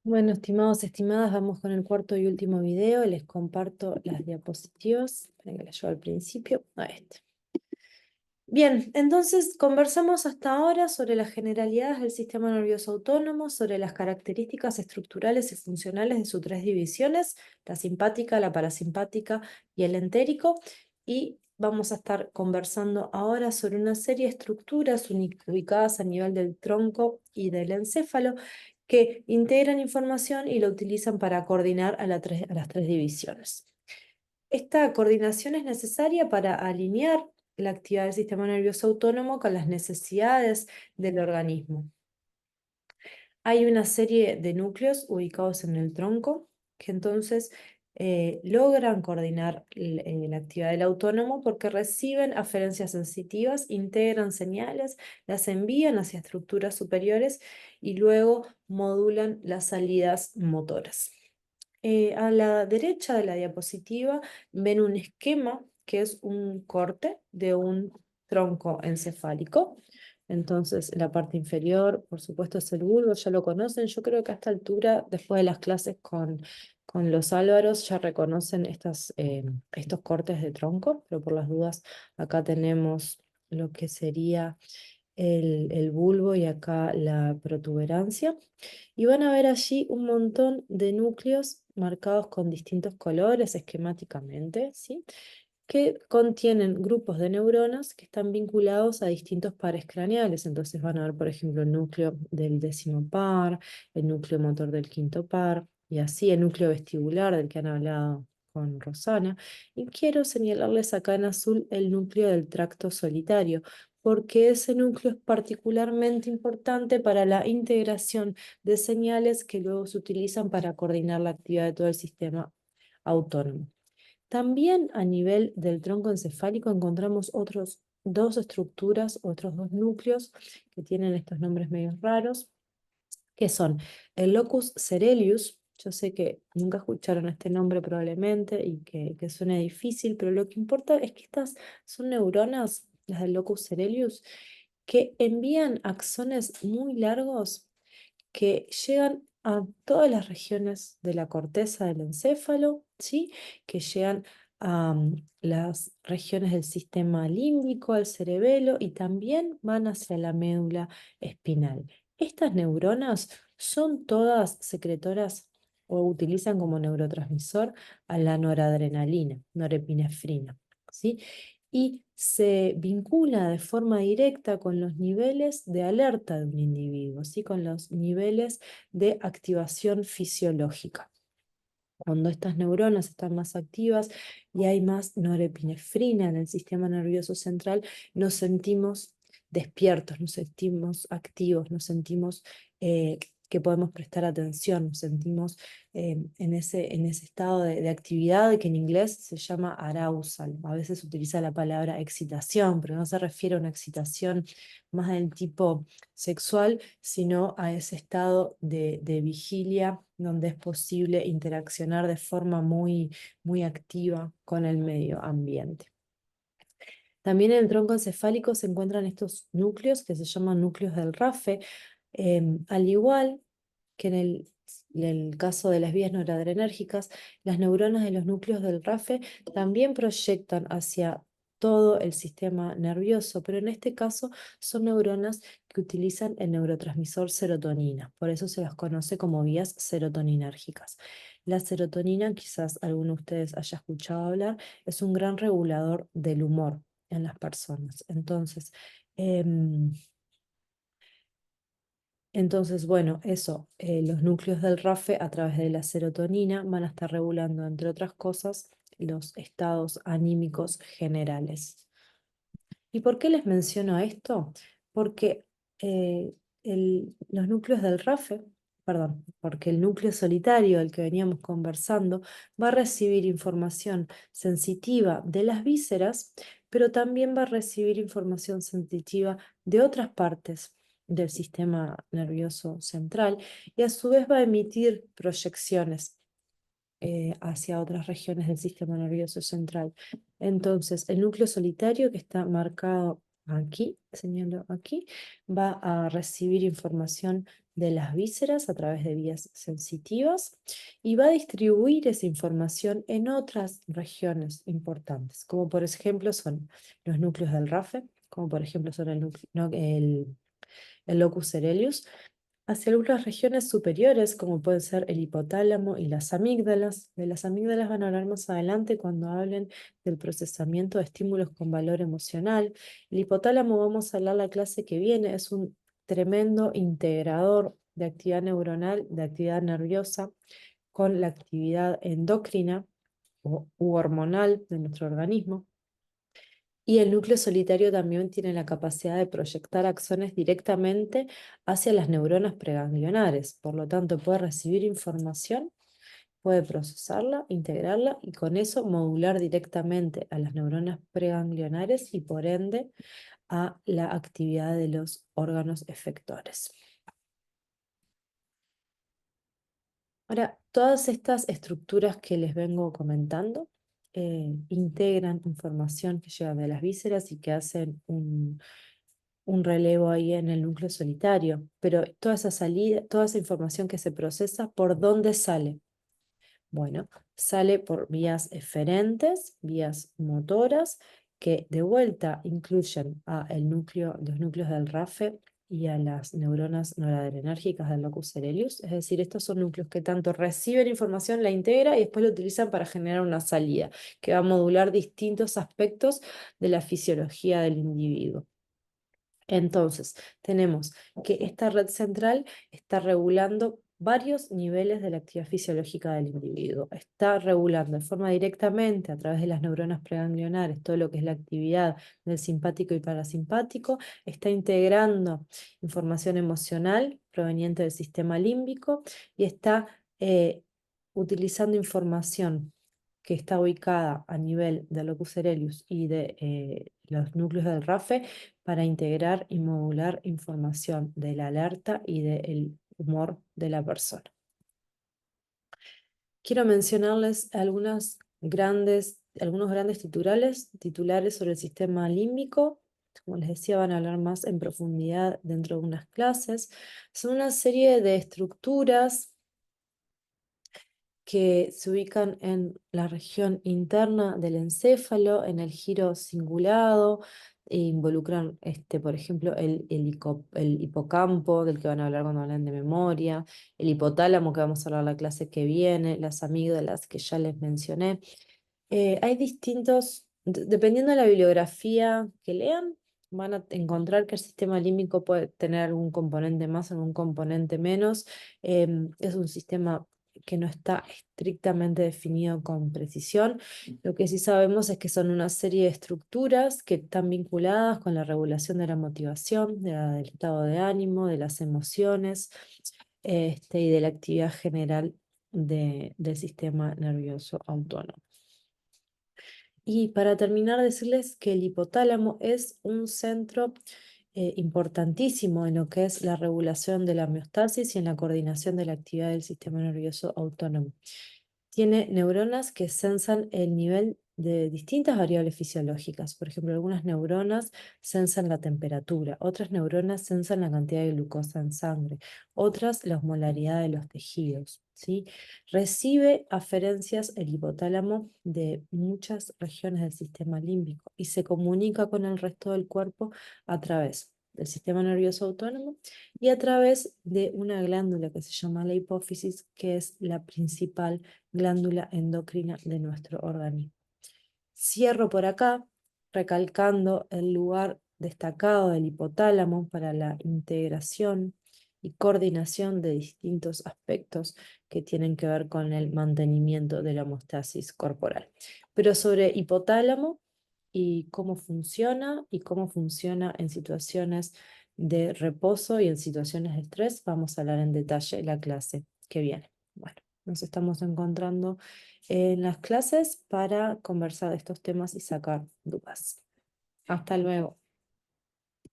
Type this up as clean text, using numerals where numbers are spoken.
Bueno, estimados, estimadas, vamos con el cuarto y último video. Les comparto las diapositivas. Esperen que las llevo al principio. A este. Bien, entonces conversamos hasta ahora sobre las generalidades del sistema nervioso autónomo, sobre las características estructurales y funcionales de sus tres divisiones, la simpática, la parasimpática y el entérico. Y vamos a estar conversando ahora sobre una serie de estructuras ubicadas a nivel del tronco y del encéfalo que integran información y lo utilizan para coordinar a las tres divisiones. Esta coordinación es necesaria para alinear la actividad del sistema nervioso autónomo con las necesidades del organismo. Hay una serie de núcleos ubicados en el tronco que entonces logran coordinar la actividad del autónomo porque reciben aferencias sensitivas, integran señales, las envían hacia estructuras superiores y luego modulan las salidas motoras. A la derecha de la diapositiva ven un esquema que es un corte de un tronco encefálico. Entonces, la parte inferior, por supuesto, es el bulbo, ya lo conocen. Yo creo que a esta altura, después de las clases con los Álvaros, ya reconocen estos cortes de tronco, pero por las dudas, acá tenemos lo que sería el bulbo y acá la protuberancia. Y van a ver allí un montón de núcleos marcados con distintos colores esquemáticamente, ¿sí? Que contienen grupos de neuronas que están vinculados a distintos pares craneales. Entonces van a ver, por ejemplo, el núcleo del décimo par, el núcleo motor del quinto par, y así el núcleo vestibular del que han hablado con Rosana. Y quiero señalarles acá en azul el núcleo del tracto solitario, porque ese núcleo es particularmente importante para la integración de señales que luego se utilizan para coordinar la actividad de todo el sistema autónomo. También a nivel del tronco encefálico encontramos otros dos estructuras, otros dos núcleos que tienen estos nombres medio raros, que son el locus coeruleus. Yo sé que nunca escucharon este nombre probablemente y que suena difícil, pero lo que importa es que estas son neuronas, las del locus coeruleus, que envían axones muy largos que llegan a todas las regiones de la corteza del encéfalo, ¿sí? Que llegan a las regiones del sistema límbico, al cerebelo y también van hacia la médula espinal. Estas neuronas son todas secretoras o utilizan como neurotransmisor a la noradrenalina, norepinefrina, ¿sí? Y se vincula de forma directa con los niveles de alerta de un individuo, ¿sí? Con los niveles de activación fisiológica. Cuando estas neuronas están más activas y hay más norepinefrina en el sistema nervioso central, nos sentimos despiertos, nos sentimos activos, nos sentimos que podemos prestar atención, nos sentimos en ese estado de actividad que en inglés se llama arousal. A veces se utiliza la palabra excitación, pero no se refiere a una excitación más del tipo sexual, sino a ese estado de vigilia donde es posible interaccionar de forma muy, muy activa con el medio ambiente. También en el tronco encefálico se encuentran estos núcleos que se llaman núcleos del RAFE, al igual que en el caso de las vías noradrenérgicas, las neuronas de los núcleos del RAFE también proyectan hacia todo el sistema nervioso, pero en este caso son neuronas que utilizan el neurotransmisor serotonina, por eso se las conoce como vías serotoninérgicas. La serotonina, quizás alguno de ustedes haya escuchado hablar, es un gran regulador del humor en las personas. Em, bueno, eso, los núcleos del RAFE a través de la serotonina van a estar regulando, entre otras cosas, los estados anímicos generales. ¿Y por qué les menciono esto? Porque los núcleos del RAFE, perdón, porque el núcleo solitario del que veníamos conversando va a recibir información sensitiva de las vísceras, pero también va a recibir información sensitiva de otras partes del sistema nervioso central y a su vez va a emitir proyecciones hacia otras regiones del sistema nervioso central. Entonces, el núcleo solitario que está marcado aquí, señalo aquí, va a recibir información de las vísceras a través de vías sensitivas y va a distribuir esa información en otras regiones importantes, como por ejemplo son los núcleos del RAFE, como por ejemplo son el locus coeruleus, hacia algunas regiones superiores, como pueden ser el hipotálamo y las amígdalas. De las amígdalas van a hablar más adelante cuando hablen del procesamiento de estímulos con valor emocional. El hipotálamo, vamos a hablar la clase que viene, es un tremendo integrador de actividad neuronal, de actividad nerviosa, con la actividad endocrina u hormonal de nuestro organismo. Y el núcleo solitario también tiene la capacidad de proyectar acciones directamente hacia las neuronas preganglionares. Por lo tanto, puede recibir información, puede procesarla, integrarla y con eso modular directamente a las neuronas preganglionares y por ende a la actividad de los órganos efectores. Ahora, todas estas estructuras que les vengo comentando integran información que llega de las vísceras y que hacen un relevo ahí en el núcleo solitario, pero toda esa salida, toda esa información que se procesa, ¿por dónde sale? Bueno, sale por vías eferentes, vías motoras, que de vuelta incluyen a los núcleos del RAFE y a las neuronas noradrenérgicas del locus coeruleus. Es decir, estos son núcleos que tanto reciben información, la integra y después la utilizan para generar una salida, que va a modular distintos aspectos de la fisiología del individuo. Entonces, tenemos que esta red central está regulando varios niveles de la actividad fisiológica del individuo. Está regulando de forma directamente a través de las neuronas preganglionares todo lo que es la actividad del simpático y parasimpático. Está integrando información emocional proveniente del sistema límbico y está utilizando información que está ubicada a nivel del locus coeruleus y de los núcleos del RAFE para integrar y modular información de la alerta y del humor de la persona. Quiero mencionarles algunos grandes titulares sobre el sistema límbico. Como les decía, van a hablar más en profundidad dentro de unas clases. Son una serie de estructuras que se ubican en la región interna del encéfalo, en el giro cingulado, e involucran, por ejemplo, el hipocampo, del que van a hablar cuando hablan de memoria, el hipotálamo, que vamos a hablar la clase que viene, las amígdalas, que ya les mencioné. Hay distintos, dependiendo de la bibliografía que lean, van a encontrar que el sistema límbico puede tener algún componente más, algún componente menos. Es un sistema que no está estrictamente definido con precisión. Lo que sí sabemos es que son una serie de estructuras que están vinculadas con la regulación de la motivación, del estado de ánimo, de las emociones, y de la actividad general del sistema nervioso autónomo. Y para terminar, decirles que el hipotálamo es un centro importantísimo en lo que es la regulación de la homeostasis y en la coordinación de la actividad del sistema nervioso autónomo. Tiene neuronas que sensan el nivel de distintas variables fisiológicas. Por ejemplo, algunas neuronas sensan la temperatura, otras neuronas sensan la cantidad de glucosa en sangre, otras la osmolaridad de los tejidos, ¿sí? Recibe aferencias el hipotálamo de muchas regiones del sistema límbico y se comunica con el resto del cuerpo a través del sistema nervioso autónomo y a través de una glándula que se llama la hipófisis, que es la principal glándula endocrina de nuestro organismo. Cierro por acá, recalcando el lugar destacado del hipotálamo para la integración y coordinación de distintos aspectos que tienen que ver con el mantenimiento de la homeostasis corporal. Pero sobre hipotálamo y cómo funciona en situaciones de reposo y en situaciones de estrés, vamos a hablar en detalle en la clase que viene. Bueno, nos estamos encontrando en las clases para conversar de estos temas y sacar dudas. Hasta luego.